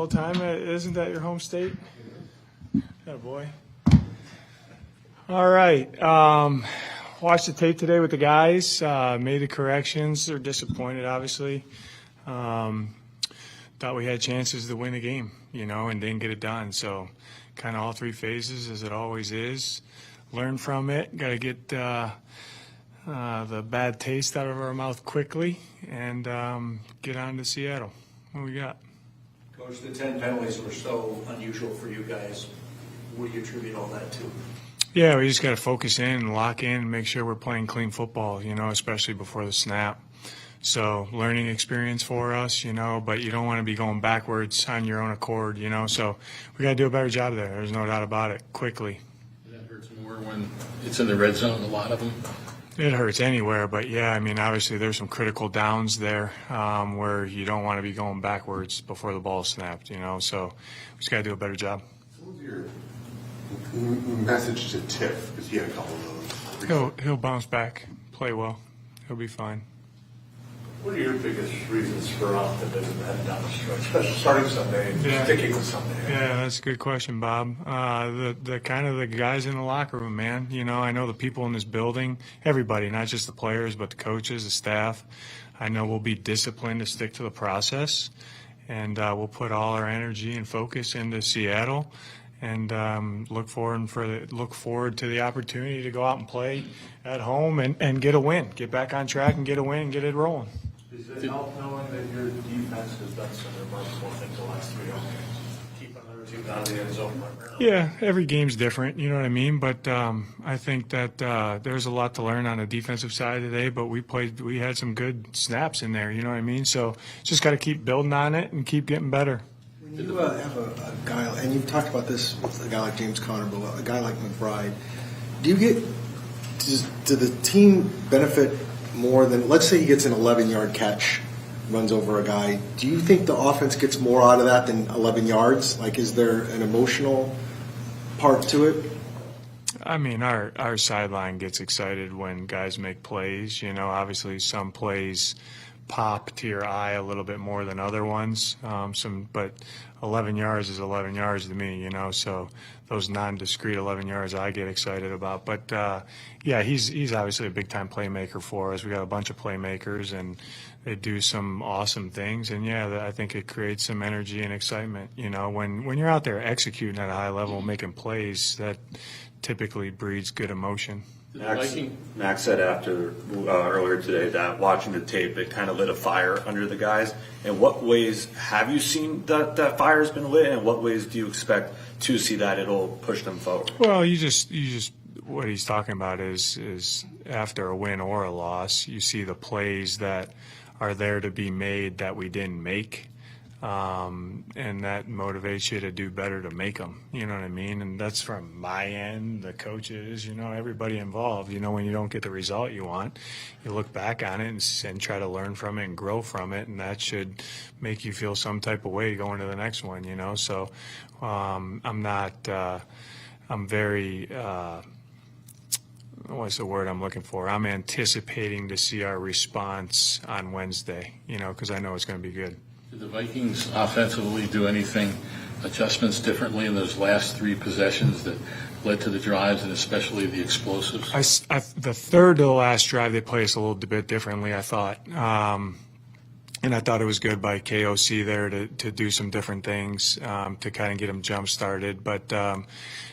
old time. Isn't that your home state? Yeah, boy. All right. Watched the tape today with the guys. Made the corrections. They're disappointed, obviously. Thought we had chances to win the game, and didn't get it done. So kind of all three phases, as it always is. Learn from it. Got to get the bad taste out of our mouth quickly and get on to Seattle. What we got? Coach, the 10 penalties were so unusual for you guys. What do you attribute all that to? Yeah, we just got to focus in and lock in and make sure we're playing clean football, especially before the snap. So learning experience for us, but you don't want to be going backwards on your own accord, So we got to do a better job there. There's no doubt about it, quickly. That hurts more when it's in the red zone, a lot of them. It hurts anywhere, but yeah, obviously there's some critical downs there where you don't want to be going backwards before the ball snapped, So we just got to do a better job. What was your message to Tiff? Because he had a couple of those. He'll bounce back, play well. He'll be fine. What are your biggest reasons for optimism heading down the stretch, especially starting Sunday, sticking with Sunday? Yeah, that's a good question, Bob. The kind of the guys in the locker room, man. I know the people in this building, everybody, not just the players, but the coaches, the staff. I know we'll be disciplined to stick to the process, and we'll put all our energy and focus into Seattle, and look forward to the opportunity to go out and play at home and get a win, get back on track and get a win and get it rolling. Does it help knowing that your defense has done some remarkable things the last 3 games? Keeping their team out of the end zone primarily. Yeah, every game's different, you know what I mean? But I think that there's a lot to learn on the defensive side today, but we had some good snaps in there, you know what I mean? So just got to keep building on it and keep getting better. When you have a guy, and you've talked about this with a guy like James Conner, but a guy like McBride, does the team benefit more than, let's say he gets an 11-yard catch, runs over a guy. Do you think the offense gets more out of that than 11 yards? Like, is there an emotional part to it? Our sideline gets excited when guys make plays. Obviously some plays pop to your eye a little bit more than other ones. But 11 yards is 11 yards to me, So those non-discrete 11 yards I get excited about. But he's obviously a big-time playmaker for us. We got a bunch of playmakers, and they do some awesome things. And I think it creates some energy and excitement. When you're out there executing at a high level, making plays, that typically breeds good emotion. Max said earlier today that watching the tape, it kind of lit a fire under the guys. In what ways have you seen that fire has been lit, and what ways do you expect to see that it'll push them forward? Well, you just what he's talking about is after a win or a loss, you see the plays that are there to be made that we didn't make. And that motivates you to do better to make them, you know what I mean? And that's from my end, the coaches, everybody involved. When you don't get the result you want, you look back on it and try to learn from it and grow from it, and that should make you feel some type of way going to the next one, So I'm very what's the word I'm looking for? I'm anticipating to see our response on Wednesday, because I know it's going to be good. Did the Vikings offensively do anything, adjustments differently in those last 3 possessions that led to the drives and especially the explosives? The third to the last drive, they played us a little bit differently, I thought. And I thought it was good by KOC there to do some different things to kind of get them jump-started. But,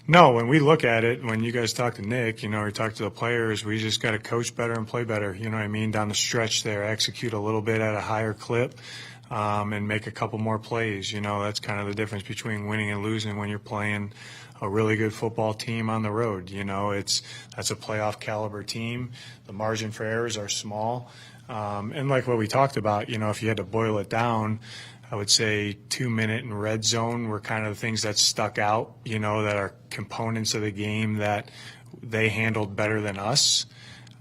no, when we look at it, when you guys talk to Nick, or talk to the players, we just got to coach better and play better, you know what I mean, down the stretch there, execute a little bit at a higher clip. And make a couple more plays. That's kind of the difference between winning and losing when you're playing a really good football team on the road. That's a playoff caliber team. The margin for errors are small. And like what we talked about, if you had to boil it down, I would say 2-minute and red zone were kind of the things that stuck out, that are components of the game that they handled better than us.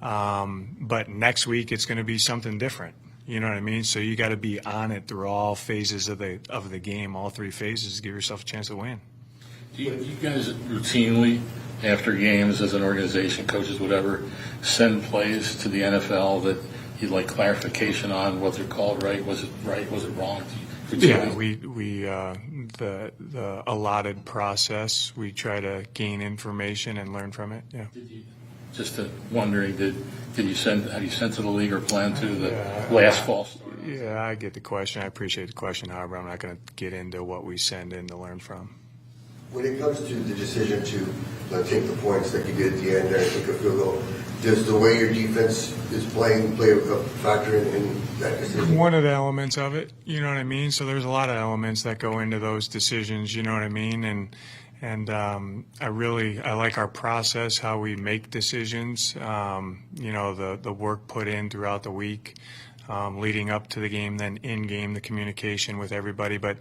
But next week it's going to be something different. You know what I mean? So you got to be on it through all phases of the game, all 3 phases, to give yourself a chance to win. Do you guys routinely, after games as an organization, coaches, whatever, send plays to the NFL that you'd like clarification on what they're called right? Was it wrong? Yeah, the allotted process, we try to gain information and learn from it. Yeah. Just wondering, have you sent to the league or plan to the last fall start? Yeah, I get the question. I appreciate the question, however, I'm not going to get into what we send in to learn from. When it comes to the decision to take the points that you did at the end there and take a field goal, does the way your defense is playing play a factor in that decision? One of the elements of it, you know what I mean? So there's a lot of elements that go into those decisions, you know what I mean? And I like our process, how we make decisions, the work put in throughout the week, leading up to the game, then in-game, the communication with everybody. But,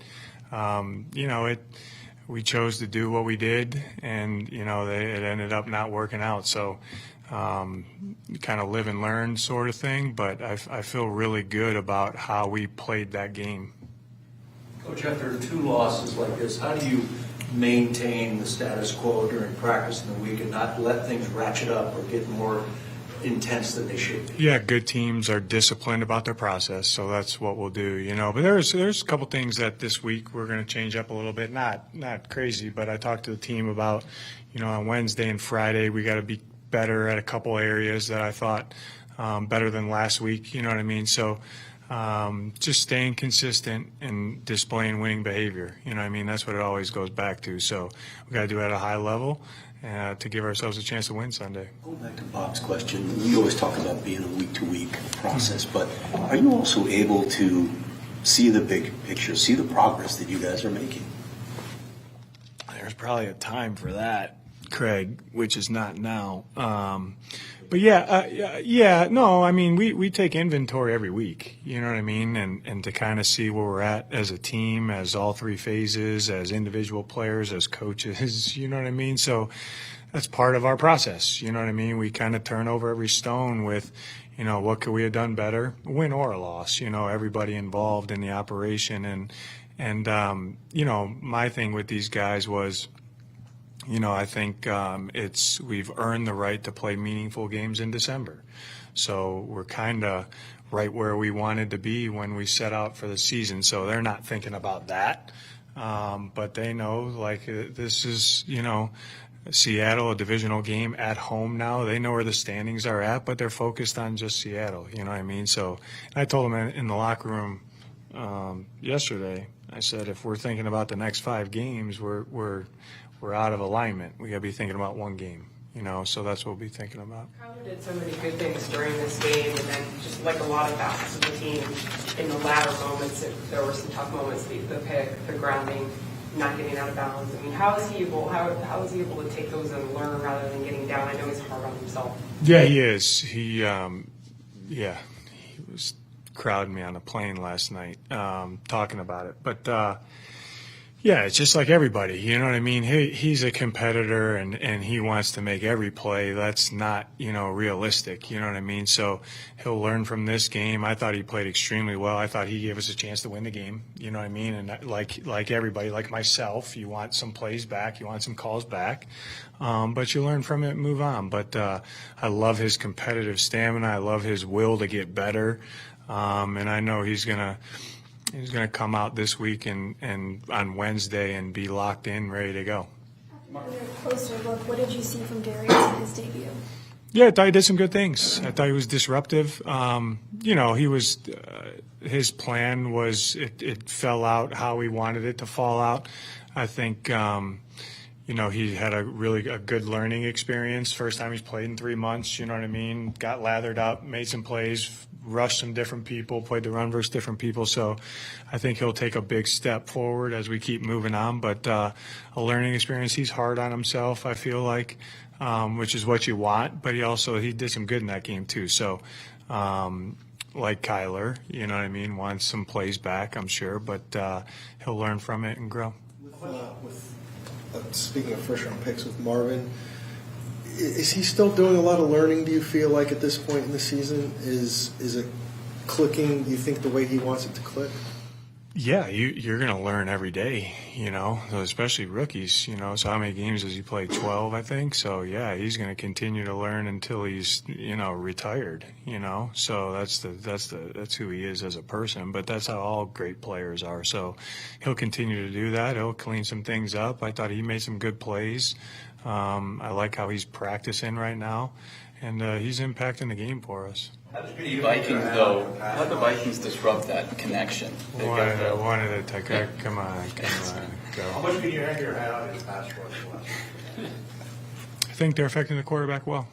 we chose to do what we did, and, it ended up not working out. So kind of live and learn sort of thing, but I feel really good about how we played that game. Coach, after 2 losses like this, how do you maintain the status quo during practice in the week and not let things ratchet up or get more intense than they should be? Yeah, good teams are disciplined about their process, so that's what we'll do, But there's a couple things that this week we're going to change up a little bit. Not crazy, but I talked to the team about, on Wednesday and Friday we got to be better at a couple areas that I thought better than last week, you know what I mean? So just staying consistent and displaying winning behavior, you know what I mean? That's what it always goes back to. So we got to do it at a high level to give ourselves a chance to win Sunday. Going back to Bob's question, we always talk about being a week-to-week process, but are you also able to see the big picture, see the progress that you guys are making? There's probably a time for that, Craig, which is not now. But we take inventory every week, you know what I mean? And to kind of see where we're at as a team, as all 3 phases, as individual players, as coaches, you know what I mean? So that's part of our process, you know what I mean? We kind of turn over every stone with, what could we have done better, win or a loss, everybody involved in the operation. And my thing with these guys was, I think we've earned the right to play meaningful games in December. So we're kind of right where we wanted to be when we set out for the season. So they're not thinking about that. But they know, this is, Seattle, a divisional game at home now. They know where the standings are at, but they're focused on just Seattle. You know what I mean? So I told them in the locker room yesterday, I said, if we're thinking about the next 5 games, we're out of alignment. We got to be thinking about one game, so that's what we'll be thinking about. Kyler did so many good things during this game, and then just like a lot of facets of the team in the latter moments, there were some tough moments, the pick, the grounding, not getting out of bounds. I mean, how is he able to take those and learn rather than getting down? I know he's hard on himself. Yeah, he is. He was crowding me on a plane last night talking about it. But, it's just like everybody, you know what I mean? He's a competitor and he wants to make every play. That's not, realistic, you know what I mean? So he'll learn from this game. I thought he played extremely well. I thought he gave us a chance to win the game, you know what I mean? And like everybody, like myself, you want some plays back, you want some calls back, but you learn from it and move on. But I love his competitive stamina. I love his will to get better. And I know he's going to come out this week and on Wednesday and be locked in, ready to go. In your closer look, what did you see from Darius in his debut? Yeah, I thought he did some good things. I thought he was disruptive. He was his plan was it fell out how he wanted it to fall out. I think he had a good learning experience. First time he's played in 3 months, you know what I mean? Got lathered up, made some plays, rushed some different people, played the run versus different people. So I think he'll take a big step forward as we keep moving on. But a learning experience. He's hard on himself, I feel like, which is what you want. But he did some good in that game too. So like Kyler, you know what I mean, wants some plays back, I'm sure. But he'll learn from it and grow. Speaking of first-round picks with Marvin, is he still doing a lot of learning, do you feel like, at this point in the season? Is it clicking, do you think, the way he wants it to click? Yeah, you're going to learn every day, especially rookies, So how many games has he played? 12, I think. So yeah, he's going to continue to learn until he's, retired, So that's who he is as a person. But that's how all great players are. So he'll continue to do that. He'll clean some things up. I thought he made some good plays. I like how he's practicing right now, and he's impacting the game for us. How did the Vikings, though? How did the Vikings disrupt that connection? One at a time. Come on, go. How much can you hang your hat on his pass rush? I think they're affecting the quarterback well.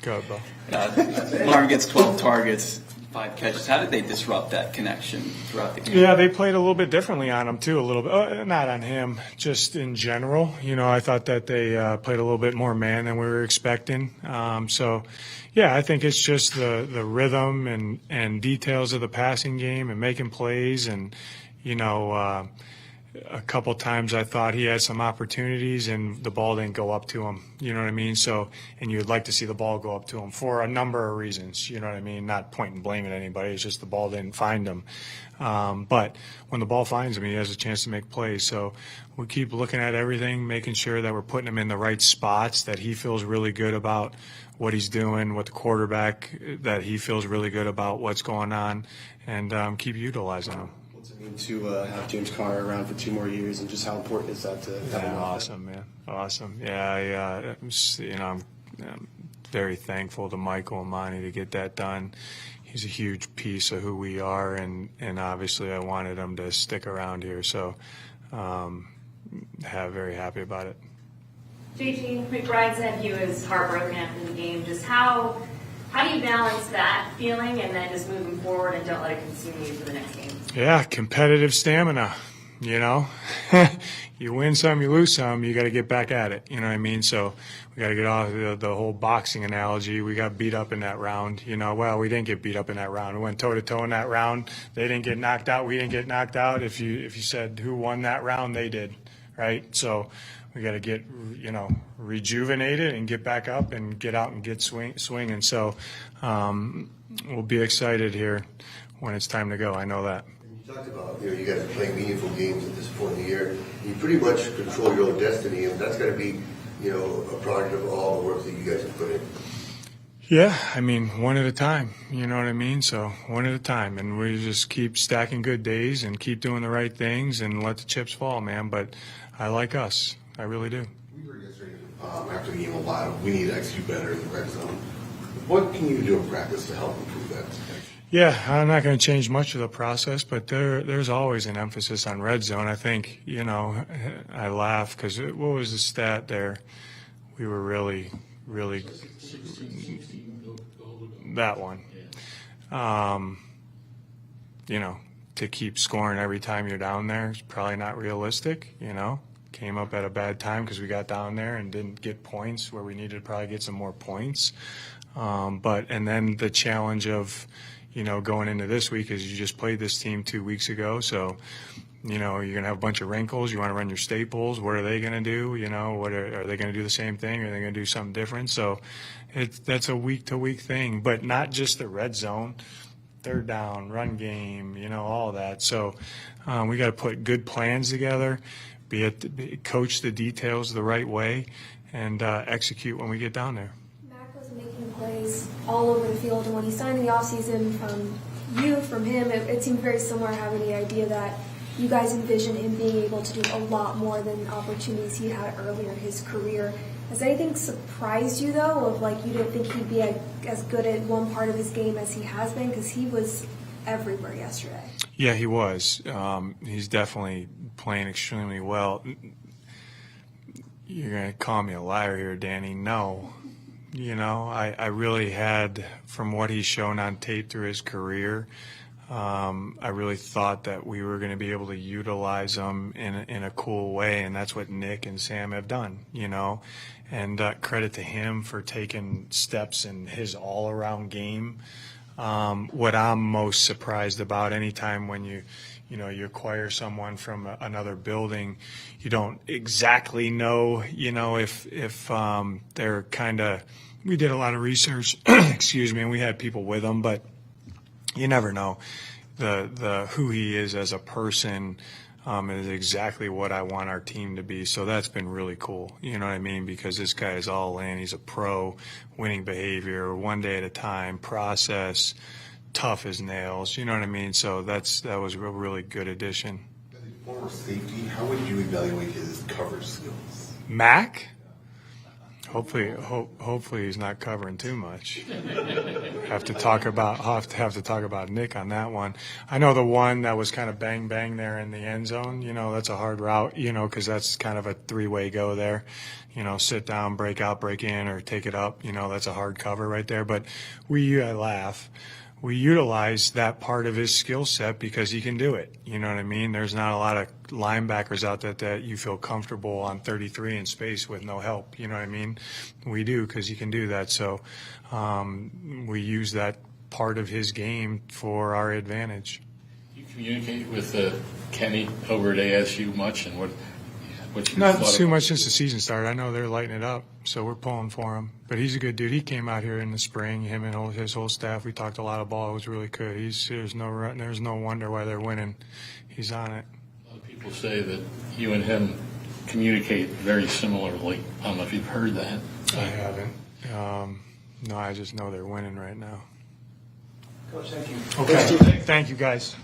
Go ahead, Bo. Marvin gets 12 targets, 5 catches. How did they disrupt that connection throughout the game? Yeah, they played a little bit differently on him, too, a little bit. Not on him, just in general. I thought that they played a little bit more man than we were expecting. Yeah, I think it's just the rhythm and details of the passing game and making plays. And, a couple times I thought he had some opportunities and the ball didn't go up to him. You know what I mean? So, and you'd like to see the ball go up to him for a number of reasons. You know what I mean? Not pointing blame at anybody. It's just the ball didn't find him. But when the ball finds him, he has a chance to make plays. So we keep looking at everything, making sure that we're putting him in the right spots, that he feels really good about what he's doing, with the quarterback, that he feels really good about what's going on, and keep utilizing him. What's it mean to have James Conner around for 2 more years, and just how important is that to have him? Awesome, man. Awesome. Yeah, I'm very thankful to Michael and Monty to get that done. He's a huge piece of who we are, and obviously I wanted him to stick around here, so very happy about it. JT McBride said he was heartbroken after the game. Just how do you balance that feeling and then just moving forward and don't let it consume you for the next game? Yeah, competitive stamina, You win some, you lose some, you got to get back at it, you know what I mean? So we got to get off the whole boxing analogy. We got beat up in that round, Well, we didn't get beat up in that round. We went toe-to-toe in that round. They didn't get knocked out. We didn't get knocked out. If you said who won that round, they did, right? So we got to get, rejuvenated and get back up and get out and get swinging. So we'll be excited here when it's time to go. I know that. You talked about, you guys are playing meaningful games at this point in the year. You pretty much control your own destiny, and that's got to be, a product of all the work that you guys have put in. Yeah, one at a time, you know what I mean? So one at a time, and we just keep stacking good days and keep doing the right things and let the chips fall, man. But I like us. I really do. We heard yesterday after the game a lot of we need to execute better in the red zone. What can you do in practice to help improve that? Yeah, I'm not going to change much of the process, but there's always an emphasis on red zone. I think, I laugh because what was the stat there? We were really that one. To keep scoring every time you're down there is probably not realistic, Came up at a bad time because we got down there and didn't get points where we needed to probably get some more points. And then the challenge of, going into this week is you just played this team 2 weeks ago. So, you're going to have a bunch of wrinkles. You want to run your staples. What are they going to do? Are they going to do the same thing? Or are they going to do something different? So that's a week-to-week thing, but not just the red zone, third down, run game, all that. So we got to put good plans together, coach the details the right way, and execute when we get down there. Mac was making plays all over the field, and when he signed in the offseason from him, it seemed very similar, having the idea that you guys envisioned him being able to do a lot more than opportunities he had earlier in his career. Has anything surprised you, though, of you didn't think he'd be as good at one part of his game as he has been? Because he was everywhere yesterday. Yeah, he was. He's definitely playing extremely well. You're going to call me a liar here, Danny. No. I really had, from what he's shown on tape through his career, I really thought that we were going to be able to utilize him in a cool way, and that's what Nick and Sam have done, And credit to him for taking steps in his all-around game. What I'm most surprised about, anytime when you acquire someone from another building, you don't exactly know, if they're kind of. We did a lot of research, excuse me, and we had people with them, but you never know. the who he is as a person is exactly what I want our team to be. So that's been really cool. You know what I mean? Because this guy is all in. He's a pro, winning behavior, one day at a time, process, tough as nails. You know what I mean? So that was a really good addition. As a former safety, how would you evaluate his coverage skills? Mac? Hopefully he's not covering too much. Have to talk about Nick on that one. I know the one that was kind of bang bang there in the end zone. You know, that's a hard route. You know, because that's kind of a three-way go there. You know, sit down, break out, break in, or take it up. You know, that's a hard cover right there. But I laugh. We utilize that part of his skill set because he can do it. You know what I mean? There's not a lot of linebackers out there that you feel comfortable on 33 in space with no help. You know what I mean? We do because he can do that. So we use that part of his game for our advantage. You communicate with Kenny over at ASU much, and what you Not thought too about- much since the season started. I know they're lighting it up, so we're pulling for him. But he's a good dude. He came out here in the spring, him and his whole staff. We talked a lot of ball. It was really good. There's no wonder why they're winning. He's on it. A lot of people say that you and him communicate very similarly. I don't know if you've heard that. I haven't. No, I just know they're winning right now. Coach, thank you. Okay. Thank you, guys.